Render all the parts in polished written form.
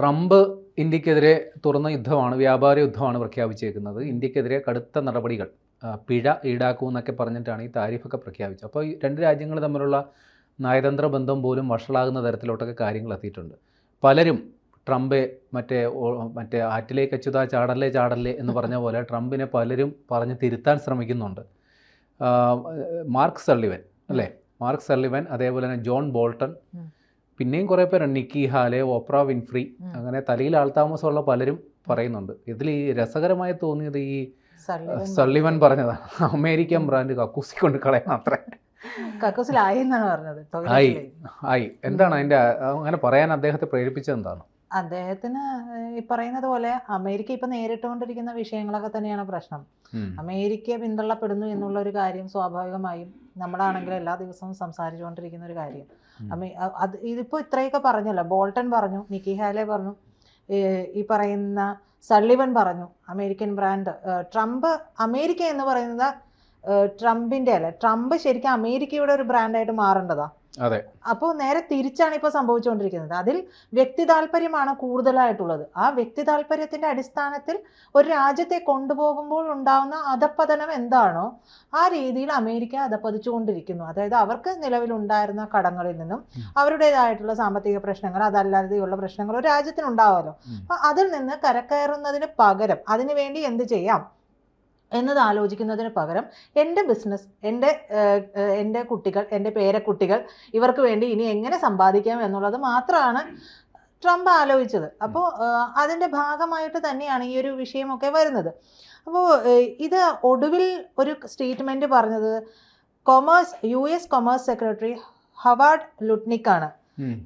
Trump ഇന്ത്യക്കെതിരെ തുറന്ന യുദ്ധമാണ്, വ്യാപാര യുദ്ധമാണ് പ്രഖ്യാപിച്ചേക്കുന്നത്. ഇന്ത്യക്കെതിരെ കടുത്ത നടപടികൾ, പിഴ ഈടാക്കുമെന്നൊക്കെ പറഞ്ഞിട്ടാണ് ഈ താരിഫൊക്കെ പ്രഖ്യാപിച്ചത്. അപ്പോൾ ഈ രണ്ട് രാജ്യങ്ങൾ തമ്മിലുള്ള നയതന്ത്ര ബന്ധം പോലും വഷളാകുന്ന തരത്തിലോട്ടൊക്കെ കാര്യങ്ങൾ എത്തിയിട്ടുണ്ട്. പലരും ട്രംപെ മറ്റേ ആറ്റിലേക്ക് അച്ചുതാ ചാടല്ലേ എന്ന് പറഞ്ഞ പോലെ ട്രംപിനെ പലരും പറഞ്ഞ് തിരുത്താൻ ശ്രമിക്കുന്നുണ്ട്. മാർക്ക് സള്ളിവൻ അല്ലേ, മാർക്ക് സള്ളിവൻ, അതേപോലെ തന്നെ ജോൺ ബോൾട്ടൺ, പിന്നെയും കുറേ പേരുണ്ട്, നിക്കി ഹാലെ, ഓപ്ര വിൻഫ്രി, അങ്ങനെ തലയിൽ ആൾതാമസമുള്ള പലരും പറയുന്നുണ്ട്. ഇതിൽ ഈ രസകരമായി തോന്നിയത് ഈ സള്ളിവൻ പറഞ്ഞതാണ്, അമേരിക്കൻ ബ്രാൻഡ് കക്കൂസി കൊണ്ട് കളയണം അത്ര. ആയി എന്താണ് അതിൻ്റെ അങ്ങനെ പറയാൻ അദ്ദേഹത്തെ പ്രേരിപ്പിച്ചത് എന്താണ്? അദ്ദേഹത്തിന് ഈ പറയുന്നത് പോലെ അമേരിക്ക ഇപ്പൊ നേരിട്ടുകൊണ്ടിരിക്കുന്ന വിഷയങ്ങളൊക്കെ തന്നെയാണ് പ്രശ്നം. അമേരിക്ക പിന്തള്ളപ്പെടുന്നു എന്നുള്ള ഒരു കാര്യം സ്വാഭാവികമായും നമ്മളാണെങ്കിൽ എല്ലാ ദിവസവും സംസാരിച്ചുകൊണ്ടിരിക്കുന്ന ഒരു കാര്യം. ഇതിപ്പോ ഇത്രയൊക്കെ പറഞ്ഞല്ലോ, ബോൾട്ടൺ പറഞ്ഞു, നിക്കി ഹാലെ പറഞ്ഞു, ഈ പറയുന്ന സള്ളിവൻ പറഞ്ഞു, അമേരിക്കൻ ബ്രാൻഡ് ട്രംപ്. അമേരിക്ക എന്ന് പറയുന്നത് ട്രംപിന്റെ അല്ല, ട്രംപ് ശരിക്കും അമേരിക്കയുടെ ഒരു ബ്രാൻഡായിട്ട് മാറേണ്ടതാ. അതെ. അപ്പോൾ നേരെ തിരിച്ചാണ് ഇപ്പോൾ സംഭവിച്ചുകൊണ്ടിരിക്കുന്നത്. അതിൽ വ്യക്തി താല്പര്യമാണ് കൂടുതലായിട്ടുള്ളത്. ആ വ്യക്തി താല്പര്യത്തിന്റെ അടിസ്ഥാനത്തിൽ ഒരു രാജ്യത്തെ കൊണ്ടുപോകുമ്പോൾ ഉണ്ടാകുന്ന അധപ്പതനം എന്താണോ ആ രീതിയിൽ അമേരിക്ക അധപ്പതിച്ചുകൊണ്ടിരിക്കുന്നു. അതായത് അവർക്ക് നിലവിലുണ്ടായിരുന്ന കടങ്ങളിൽ നിന്നും അവരുടേതായിട്ടുള്ള സാമ്പത്തിക പ്രശ്നങ്ങൾ, അതല്ലാതെയുള്ള പ്രശ്നങ്ങൾ ഒരു രാജ്യത്തിനുണ്ടാവുമല്ലോ. അപ്പൊ അതിൽ നിന്ന് കരകയറുന്നതിന് പകരം അതിനുവേണ്ടി എന്ത് ചെയ്യാം എന്നത് ആലോചിക്കുന്നതിന് പകരം എൻ്റെ ബിസിനസ്, എൻ്റെ കുട്ടികൾ, എൻ്റെ പേരക്കുട്ടികൾ, ഇവർക്ക് വേണ്ടി ഇനി എങ്ങനെ സമ്പാദിക്കാം എന്നുള്ളത് മാത്രമാണ് ട്രംപ് ആലോചിച്ചത്. അപ്പോൾ അതിൻ്റെ ഭാഗമായിട്ട് തന്നെയാണ് ഈ ഒരു വിഷയമൊക്കെ വരുന്നത്. അപ്പോൾ ഇത് ഒടുവിൽ ഒരു സ്റ്റേറ്റ്മെൻറ്റ് പറഞ്ഞത് US കൊമേഴ്സ് സെക്രട്ടറി ഹവാർഡ് ലുട്നിക്കാണ്.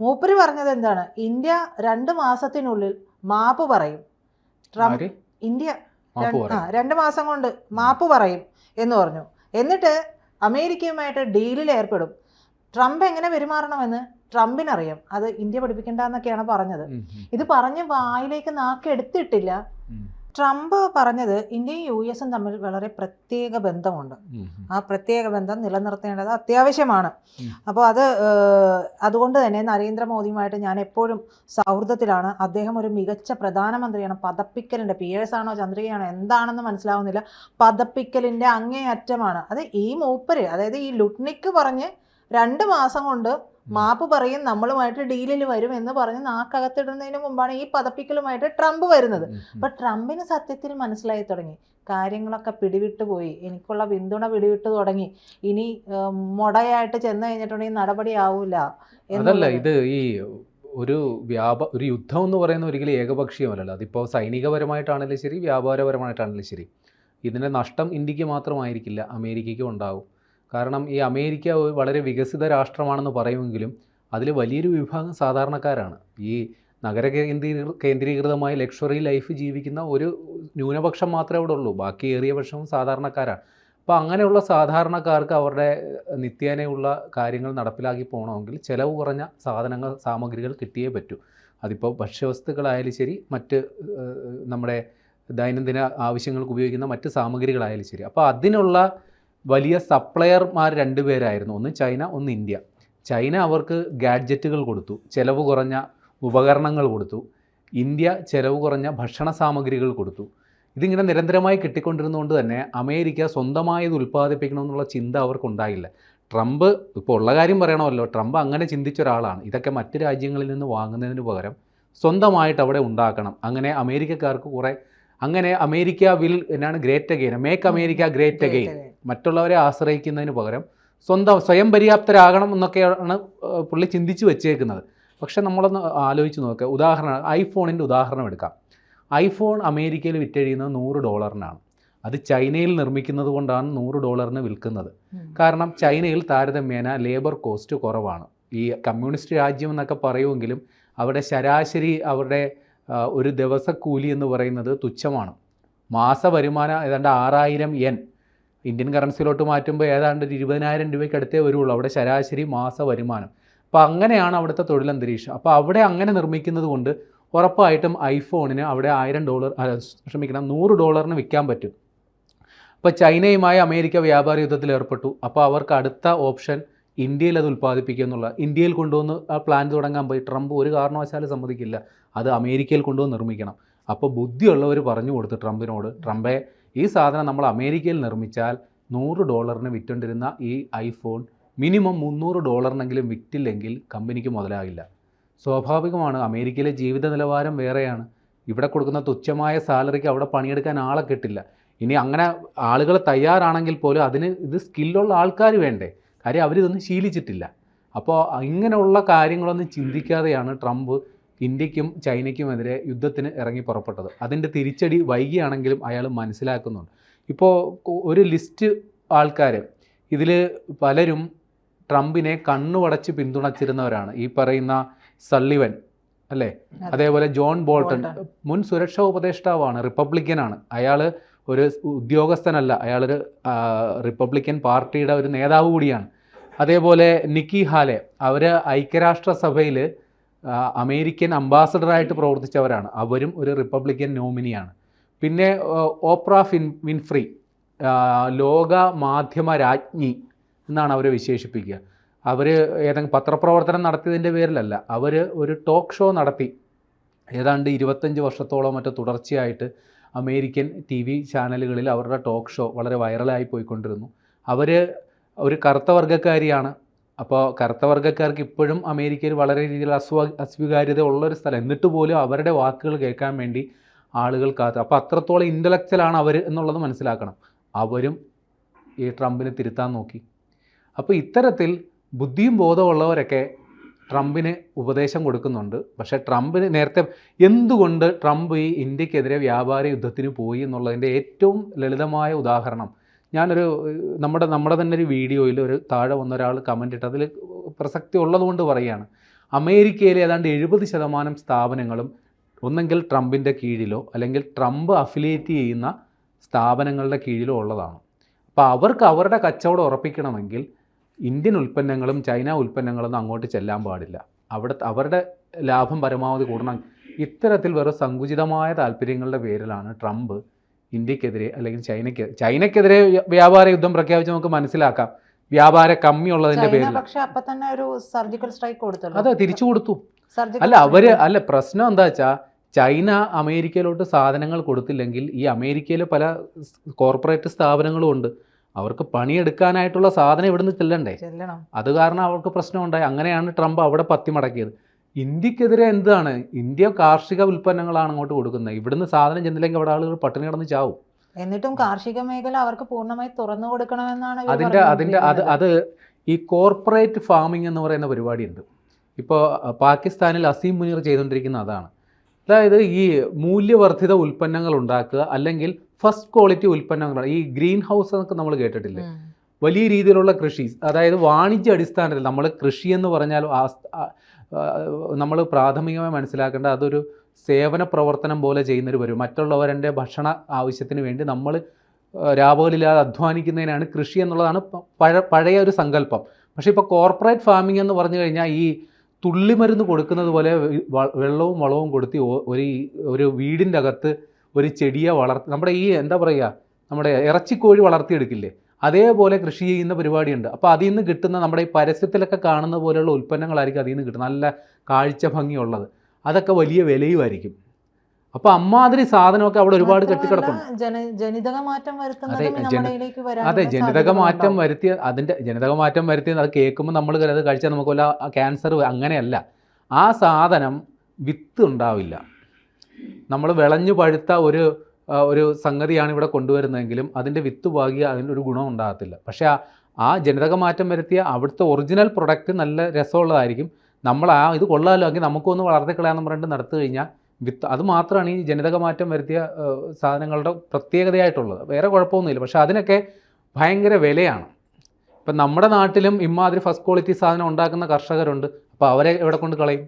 മൂപ്പര് പറഞ്ഞത് എന്താണ്? ഇന്ത്യ 2 മാസത്തിനുള്ളിൽ മാപ്പ് പറയും. ഇന്ത്യ 2 മാസം കൊണ്ട് മാപ്പ് പറയും എന്ന് പറഞ്ഞു. എന്നിട്ട് അമേരിക്കയുമായിട്ട് ഡീലിൽ ഏർപ്പെടും. ട്രംപ് എങ്ങനെ പെരുമാറണമെന്ന് ട്രംപിനറിയാം. അത് ഇന്ത്യ പഠിപ്പിക്കേണ്ടെന്നൊക്കെയാണ് പറഞ്ഞത്. ഇത് പറഞ്ഞ് വായിലേക്ക് നാക്കെടുത്തിട്ടില്ല. ട്രംപ് പറഞ്ഞത് ഇന്ത്യയും US തമ്മിൽ വളരെ പ്രത്യേക ബന്ധമുണ്ട്. ആ പ്രത്യേക ബന്ധം നിലനിർത്തേണ്ടത് അത്യാവശ്യമാണ്. അപ്പോൾ അതുകൊണ്ട് തന്നെ നരേന്ദ്രമോദിയുമായിട്ട് ഞാൻ എപ്പോഴും സൗഹൃദത്തിലാണ്. അദ്ദേഹം ഒരു മികച്ച പ്രധാനമന്ത്രിയാണ്. പദപ്പിക്കലിൻ്റെ പിയേഴ്സാണോ ചന്ദ്രികയാണോ എന്താണെന്ന് മനസ്സിലാവുന്നില്ല, പദപ്പിക്കലിൻ്റെ അങ്ങേയറ്റമാണ്. അത് ഈ മൂപ്പര്, അതായത് ഈ ലുട്നിക്ക് പറഞ്ഞ് 2 മാസം കൊണ്ട് മാപ്പ് പറയും, നമ്മളുമായിട്ട് ഡീലിൽ വരും എന്ന് പറഞ്ഞ് നാക്കകത്തിടുന്നതിന് മുമ്പാണ് ഈ പദപ്പിക്കലുമായിട്ട് ട്രംപ് വരുന്നത്. അപ്പൊ ട്രംപിന് സത്യത്തിൽ മനസ്സിലായി തുടങ്ങി, കാര്യങ്ങളൊക്കെ പിടിവിട്ടു പോയി, എനിക്കുള്ള പിന്തുണ പിടിവിട്ടു തുടങ്ങി, ഇനി മൊടയായിട്ട് ചെന്ന് കഴിഞ്ഞിട്ടുണ്ടെങ്കിൽ നടപടി ആവൂല. അതല്ല, ഇത് ഈ ഒരു യുദ്ധം എന്ന് പറയുന്ന ഒരിക്കലും ഏകപക്ഷീയമല്ലല്ലോ. അതിപ്പോൾ സൈനികപരമായിട്ടാണെങ്കിലും ശരി, വ്യാപാരപരമായിട്ടാണെങ്കിലും ശരി, ഇതിൻ്റെ നഷ്ടം ഇന്ത്യക്ക് മാത്രമായിരിക്കില്ല, അമേരിക്കയ്ക്കും ഉണ്ടാവും. കാരണം ഈ അമേരിക്ക വളരെ വികസിത രാഷ്ട്രമാണെന്ന് പറയുമെങ്കിലും അതിൽ വലിയൊരു വിഭാഗം സാധാരണക്കാരാണ്. ഈ നഗര കേന്ദ്രീകൃതമായി ലക്ഷറി ലൈഫ് ജീവിക്കുന്ന ഒരു ന്യൂനപക്ഷം മാത്രമേ ഇവിടെ ഉള്ളൂ. ബാക്കി ഏറിയ പക്ഷവും സാധാരണക്കാരാണ്. അപ്പോൾ അങ്ങനെയുള്ള സാധാരണക്കാർക്ക് അവരുടെ നിത്യേനയുള്ള കാര്യങ്ങൾ നടപ്പിലാക്കി പോകണമെങ്കിൽ ചിലവ് കുറഞ്ഞ സാമഗ്രികൾ കിട്ടിയേ പറ്റൂ. അതിപ്പോൾ ഭക്ഷ്യവസ്തുക്കളായാലും ശരി, മറ്റ് നമ്മുടെ ദൈനംദിന ആവശ്യങ്ങൾക്ക് ഉപയോഗിക്കുന്ന മറ്റ് സാമഗ്രികളായാലും ശരി. അപ്പോൾ അതിനുള്ള വലിയ സപ്ലയർമാർ 2 പേരായിരുന്നു, ഒന്ന് ചൈന, ഒന്ന് ഇന്ത്യ. ചൈന അവർക്ക് ഗാഡ്ജറ്റുകൾ കൊടുത്തു, ചിലവ് കുറഞ്ഞ ഉപകരണങ്ങൾ കൊടുത്തു. ഇന്ത്യ ചിലവ് കുറഞ്ഞ ഭക്ഷണ സാമഗ്രികൾ കൊടുത്തു. ഇതിങ്ങനെ നിരന്തരമായി കിട്ടിക്കൊണ്ടിരുന്നതുകൊണ്ട് തന്നെ അമേരിക്ക സ്വന്തമായത് ഉൽപ്പാദിപ്പിക്കണമെന്നുള്ള ചിന്ത അവർക്കുണ്ടായില്ല. ട്രംപ് ഇപ്പോൾ ഉള്ള കാര്യം പറയണമല്ലോ, ട്രംപ് അങ്ങനെ ചിന്തിച്ച ഒരാളാണ്. ഇതൊക്കെ മറ്റ് രാജ്യങ്ങളിൽ നിന്ന് വാങ്ങുന്നതിന് പകരം സ്വന്തമായിട്ട് അവിടെ ഉണ്ടാക്കണം. അങ്ങനെ അമേരിക്കക്കാർക്ക് അങ്ങനെ America great again, make America great again, മറ്റുള്ളവരെ ആശ്രയിക്കുന്നതിന് പകരം സ്വയം പര്യാപ്തരാകണം എന്നൊക്കെയാണ് പുള്ളി ചിന്തിച്ച് വെച്ചേക്കുന്നത്. പക്ഷെ നമ്മളൊന്ന് ആലോചിച്ച് നോക്കുക. ഐഫോണിൻ്റെ ഉദാഹരണം എടുക്കാം. ഐഫോൺ അമേരിക്കയിൽ വിറ്റഴിയുന്നത് $100. അത് ചൈനയിൽ നിർമ്മിക്കുന്നത് കൊണ്ടാണ് $100 വിൽക്കുന്നത്. കാരണം ചൈനയിൽ താരതമ്യേന ലേബർ കോസ്റ്റ് കുറവാണ്. ഈ കമ്മ്യൂണിസ്റ്റ് രാജ്യം എന്നൊക്കെ പറയുമെങ്കിലും അവിടെ ശരാശരി അവരുടെ ഒരു ദിവസക്കൂലി എന്ന് പറയുന്നത് തുച്ഛമാണ്. മാസവരുമാനം ഏതാണ്ട് 6000 yen, ഇന്ത്യൻ കറൻസിയിലോട്ട് മാറ്റുമ്പോൾ ഏതാണ്ട് 20,000 രൂപയ്ക്ക് അടുത്തേ വരുള്ളൂ അവിടെ ശരാശരി മാസ വരുമാനം. അപ്പോൾ അങ്ങനെയാണ് അവിടുത്തെ തൊഴിലന്തരീക്ഷം. അപ്പോൾ അവിടെ അങ്ങനെ നിർമ്മിക്കുന്നത് കൊണ്ട് ഉറപ്പായിട്ടും ഐഫോണിന് അവിടെ $100 വിൽക്കാൻ പറ്റും. അപ്പോൾ ചൈനയുമായി അമേരിക്ക വ്യാപാര യുദ്ധത്തിൽ ഏർപ്പെട്ടു. അപ്പോൾ അവർക്ക് അടുത്ത ഓപ്ഷൻ ഇന്ത്യയിൽ അത് ഉൽപ്പാദിപ്പിക്കുക എന്നുള്ള, ഇന്ത്യയിൽ കൊണ്ടുവന്ന് ആ പ്ലാൻ തുടങ്ങാൻ പോയി ട്രംപ് ഒരു കാരണവശാലും സമ്മതിക്കില്ല. അത് അമേരിക്കയിൽ കൊണ്ടുവന്ന് നിർമ്മിക്കണം. അപ്പോൾ ബുദ്ധിയുള്ളവർ പറഞ്ഞു കൊടുത്തു ട്രംപിനോട്, ട്രംപേ, ഈ സാധനം നമ്മൾ അമേരിക്കയിൽ നിർമ്മിച്ചാൽ $100 വിറ്റുകൊണ്ടിരുന്ന ഈ ഐഫോൺ മിനിമം $300 വിറ്റില്ലെങ്കിൽ കമ്പനിക്ക് മുതലാകില്ല. സ്വാഭാവികമാണ്, അമേരിക്കയിലെ ജീവിത നിലവാരം വേറെയാണ്. ഇവിടെ കൊടുക്കുന്ന തുച്ഛമായ സാലറിക്ക് അവിടെ പണിയെടുക്കാൻ ആളെ കിട്ടില്ല. ഇനി അങ്ങനെ ആളുകൾ തയ്യാറാണെങ്കിൽ പോലും അതിന് ഇത് സ്കില്ലുള്ള ആൾക്കാർ വേണ്ടേ? കാര്യം അവരിതൊന്നും ശീലിച്ചിട്ടില്ല. അപ്പോൾ ഇങ്ങനെയുള്ള കാര്യങ്ങളൊന്നും ചിന്തിക്കാതെയാണ് ട്രംപ് ഇന്ത്യക്കും ചൈനയ്ക്കുമെതിരെ യുദ്ധത്തിന് ഇറങ്ങി പുറപ്പെട്ടത്. അതിൻ്റെ തിരിച്ചടി വൈകിയാണെങ്കിലും അയാൾ മനസ്സിലാക്കുന്നുണ്ട്. ഇപ്പോൾ ഒരു ലിസ്റ്റ് ആൾക്കാർ, ഇതിൽ പലരും ട്രംപിനെ കണ്ണുവടച്ച് പിന്തുണച്ചിരുന്നവരാണ്. ഈ പറയുന്ന സള്ളിവൻ അല്ലേ, അതേപോലെ ജോൺ ബോൾട്ടൺ മുൻ സുരക്ഷാ ഉപദേഷ്ടാവാണ്, റിപ്പബ്ലിക്കനാണ്. അയാൾ ഒരു ഉദ്യോഗസ്ഥനല്ല, അയാളൊരു റിപ്പബ്ലിക്കൻ പാർട്ടിയുടെ ഒരു നേതാവ് കൂടിയാണ്. അതേപോലെ നിക്കി ഹാലെ, അവർ ഐക്യരാഷ്ട്രസഭയിൽ അമേരിക്കൻ അംബാസഡറായിട്ട് പ്രവർത്തിച്ചവരാണ്, അവരും ഒരു റിപ്പബ്ലിക്കൻ നോമിനിയാണ്. പിന്നെ ഓപ്ര വിൻഫ്രി, ലോക മാധ്യമ രാജ്ഞി എന്നാണ് അവരെ വിശേഷിപ്പിക്കുക. അവർ ഏതെങ്കിലും പത്രപ്രവർത്തനം നടത്തിയതിൻ്റെ പേരിലല്ല, അവർ ഒരു ടോക്ക് ഷോ നടത്തി. ഏതാണ്ട് 25 വർഷത്തോളം മറ്റോ തുടർച്ചയായിട്ട് അമേരിക്കൻ TV ചാനലുകളിൽ അവരുടെ ടോക്ക് ഷോ വളരെ വൈറലായി പോയിക്കൊണ്ടിരുന്നു. അവർ ഒരു കറുത്ത വർഗ്ഗക്കാരിയാണ്. അപ്പോൾ കറുത്ത വർഗ്ഗക്കാർക്ക് ഇപ്പോഴും അമേരിക്കയിൽ വളരെ രീതിയിൽ അസ്വീകാര്യത ഉള്ളൊരു സ്ഥലം. എന്നിട്ട് പോലും അവരുടെ വാക്കുകൾ കേൾക്കാൻ വേണ്ടി ആളുകൾ കാത്തു. അപ്പോൾ അത്രത്തോളം ഇൻ്റലക്ച്വലാണ് അവർ എന്നുള്ളത് മനസ്സിലാക്കണം. അവരും ഈ ട്രംപിനെ തിരുത്താൻ നോക്കി. അപ്പോൾ ഇത്തരത്തിൽ ബുദ്ധിയും ബോധമുള്ളവരൊക്കെ ട്രംപിന് ഉപദേശം കൊടുക്കുന്നുണ്ട്. പക്ഷേ ട്രംപിന് നേരത്തെ എന്തുകൊണ്ട് ട്രംപ് ഈ ഇന്ത്യക്കെതിരെ വ്യാപാര യുദ്ധത്തിന് പോയി എന്നുള്ളതിൻ്റെ ഏറ്റവും ലളിതമായ ഉദാഹരണം നമ്മുടെ തന്നെ ഒരു വീഡിയോയിൽ ഒരു താഴെ വന്ന ഒരാൾ കമൻ്റ് ഇട്ട് അതിൽ പ്രസക്തി ഉള്ളതുകൊണ്ട് പറയുകയാണ്. അമേരിക്കയിലെ ഏതാണ്ട് 70% സ്ഥാപനങ്ങളും ഒന്നെങ്കിൽ ട്രംപിൻ്റെ കീഴിലോ അല്ലെങ്കിൽ ട്രംപ് അഫിലിയേറ്റ് ചെയ്യുന്ന സ്ഥാപനങ്ങളുടെ കീഴിലോ ഉള്ളതാണ്. അപ്പോൾ അവർക്ക് അവരുടെ കച്ചവടം ഉറപ്പിക്കണമെങ്കിൽ ഇന്ത്യൻ ഉൽപ്പന്നങ്ങളും ചൈന ഉൽപ്പന്നങ്ങളൊന്നും അങ്ങോട്ട് ചെല്ലാൻ പാടില്ല. അവരുടെ ലാഭം പരമാവധി കൂടണം. ഇത്തരത്തിൽ വെറും സങ്കുചിതമായ താല്പര്യങ്ങളുടെ പേരിലാണ് ട്രംപ് ഇന്ത്യക്കെതിരെ അല്ലെങ്കിൽ ചൈനയ്ക്കെതിരെ വ്യാപാര യുദ്ധം പ്രഖ്യാപിച്ച് നമുക്ക് മനസ്സിലാക്കാം. വ്യാപാര കമ്മിയുള്ളതിൻ്റെ പേരിൽ പക്ഷേ അപ്പം തന്നെ ഒരു സർജിക്കൽ സ്ട്രൈക്ക് കൊടുത്തല്ലോ. അതെ, തിരിച്ചു കൊടുത്തു. സർജിക്കൽ അല്ല പ്രശ്നം എന്താ വെച്ചാൽ, ചൈന അമേരിക്കയിലോട്ട് സാധനങ്ങൾ കൊടുത്തില്ലെങ്കിൽ ഈ അമേരിക്കയിലെ പല കോർപ്പറേറ്റ് സ്ഥാപനങ്ങളും ഉണ്ട്, അവർക്ക് പണിയെടുക്കാനായിട്ടുള്ള സാധനം ഇവിടുന്ന് ചെല്ലണ്ടേ? അത് കാരണം അവർക്ക് പ്രശ്നമുണ്ടായി. അങ്ങനെയാണ് ട്രംപ് അവിടെ പത്തി മടക്കിയത്. ഇന്ത്യക്കെതിരെ എന്താണ്? ഇന്ത്യ കാർഷിക ഉൽപ്പന്നങ്ങളാണ് അങ്ങോട്ട് കൊടുക്കുന്നത്. ഇവിടുന്ന് സാധനം ചെന്നില്ലെങ്കിൽ അവിടെ ആളുകൾ പട്ടിണി കിടന്ന് ചാവും. എന്നിട്ടും കാർഷിക മേഖല അവർക്ക് പൂർണ്ണമായി തുറന്നു കൊടുക്കണമെന്നാണ് അത് ഈ കോർപ്പറേറ്റ് ഫാമിംഗ് എന്ന് പറയുന്ന പരിപാടിയുണ്ട്. ഇപ്പോൾ പാകിസ്ഥാനിൽ അസീം മുനീർ ചെയ്തുകൊണ്ടിരിക്കുന്ന അതാണ്. അതായത് ഈ മൂല്യവർദ്ധിത ഉൽപ്പന്നങ്ങൾ ഉണ്ടാക്കുക, അല്ലെങ്കിൽ ഫസ്റ്റ് ക്വാളിറ്റി ഉൽപ്പന്നങ്ങൾ. ഈ ഗ്രീൻ ഹൗസ് എന്നൊക്കെ നമ്മൾ കേട്ടിട്ടില്ലേ? വലിയ രീതിയിലുള്ള കൃഷി, അതായത് വാണിജ്യ അടിസ്ഥാനത്തിൽ. നമ്മൾ കൃഷി എന്ന് പറഞ്ഞാൽ നമ്മൾ പ്രാഥമികമായി മനസ്സിലാക്കേണ്ട അതൊരു സേവന പ്രവർത്തനം പോലെ ചെയ്യുന്നൊരു വരും. മറ്റുള്ളവരുടെ ഭക്ഷണ ആവശ്യത്തിന് വേണ്ടി നമ്മൾ രാപകലില്ലാതെ അധ്വാനിക്കുന്നതിനാണ് കൃഷി എന്നുള്ളതാണ് പഴയ ഒരു സങ്കല്പം. പക്ഷേ ഇപ്പോൾ കോർപ്പറേറ്റ് ഫാമിംഗ് എന്ന് പറഞ്ഞു കഴിഞ്ഞാൽ ഈ തുള്ളിമരുന്ന് കൊടുക്കുന്നത് പോലെ വെള്ളവും വളവും കൊടുത്ത് ഒരു വീടിൻ്റെ അകത്ത് ഒരു ചെടിയെ വളർത്തി, നമ്മുടെ ഈ എന്താ പറയുക, നമ്മുടെ ഇറച്ചിക്കോഴി വളർത്തിയെടുക്കില്ലേ, അതേപോലെ കൃഷി ചെയ്യുന്ന പരിപാടിയുണ്ട്. അപ്പോൾ അതിൽ നിന്ന് കിട്ടുന്ന നമ്മുടെ ഈ പരസ്യത്തിലൊക്കെ കാണുന്ന പോലെയുള്ള ഉൽപ്പന്നങ്ങളായിരിക്കും അതിൽ നിന്ന് കിട്ടുന്നത്, നല്ല കാഴ്ച ഭംഗിയുള്ളത്. അതൊക്കെ വലിയ വിലയുമായിരിക്കും. അപ്പോൾ അമ്മാതിരി സാധനമൊക്കെ അവിടെ ഒരുപാട് കെട്ടിക്കിടക്കുന്നു. അതെ, ജനിതക മാറ്റം വരുത്തിയത് അത് കേൾക്കുമ്പോൾ നമ്മൾ അത് കഴിച്ചാൽ നമുക്ക് വല്ല ക്യാൻസർ, അങ്ങനെയല്ല. ആ സാധനം വിത്ത് ഉണ്ടാവില്ല. നമ്മൾ വിളഞ്ഞു പഴുത്ത ഒരു സംഗതിയാണ് ഇവിടെ കൊണ്ടുവരുന്നതെങ്കിലും അതിൻ്റെ വിത്ത് പാകിയ അതിനൊരു ഗുണം ഉണ്ടാകത്തില്ല. പക്ഷേ ആ ജനിതക മാറ്റം വരുത്തിയ അവിടുത്തെ ഒറിജിനൽ പ്രൊഡക്റ്റ് നല്ല രസമുള്ളതായിരിക്കും. നമ്മൾ ഇത് കൊള്ളാമല്ലോ എങ്കിൽ നമുക്കൊന്ന് വളർത്തിക്കളയാന്ന് പറഞ്ഞിട്ട് നടത്തു കഴിഞ്ഞാൽ വിത്ത്, അത് മാത്രമാണ് ഈ ജനിതക മാറ്റം വരുത്തിയ സാധനങ്ങളുടെ പ്രത്യേകതയായിട്ടുള്ളത്. വേറെ കുഴപ്പമൊന്നുമില്ല. പക്ഷേ അതിനൊക്കെ ഭയങ്കര വിലയാണ്. ഇപ്പം നമ്മുടെ നാട്ടിലും ഇമ്മാതിരി ഫസ്റ്റ് ക്വാളിറ്റി സാധനം ഉണ്ടാക്കുന്ന കർഷകരുണ്ട്. അപ്പോൾ അവരെ എവിടെ കൊണ്ട് കളയും?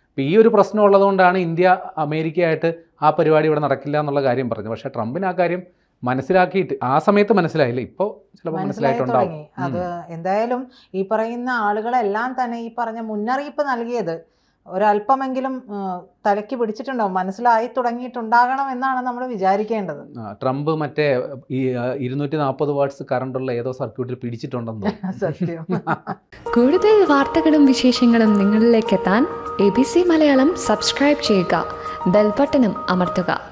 അപ്പോൾ ഈ ഒരു പ്രശ്നം ഉള്ളതുകൊണ്ടാണ് ഇന്ത്യ അമേരിക്കയായിട്ട് ആ പരിപാടി ഇവിടെ നടക്കില്ല എന്നുള്ള കാര്യം പറഞ്ഞത്. പക്ഷേ ട്രംപിന് ആ കാര്യം മനസ്സിലാക്കിയിട്ട് ആ സമയത്ത് മനസ്സിലായില്ല, ഇപ്പോൾ ചിലപ്പോൾ മനസ്സിലായിട്ടുണ്ടാവും. അത് എന്തായാലും ഈ പറയുന്ന ആളുകളെല്ലാം തന്നെ ഈ പറഞ്ഞ മുന്നറിയിപ്പ് നൽകിയത് ഒരല്പമെങ്കിലും തലയ്ക്ക് പിടിച്ചിട്ടുണ്ടാവും, മനസ്സിലായി തുടങ്ങിയിട്ടുണ്ടാകണം എന്നാണ് നമ്മൾ വിചാരിക്കേണ്ടത്. ട്രംപ് മറ്റേ ഈ 240 വാട്ട്സ് കറണ്ടുള്ള ഏതോ സർക്യൂട്ടിൽ പിടിച്ചിട്ടുണ്ടെന്ന്. സത്യം. കൂടുതൽ വാർത്തകളും വിശേഷങ്ങളും നിങ്ങളിലേക്ക് എത്താൻ ABC മലയാളം സബ്സ്ക്രൈബ് ചെയ്യുക, ബെൽബട്ടനും അമർത്തുക.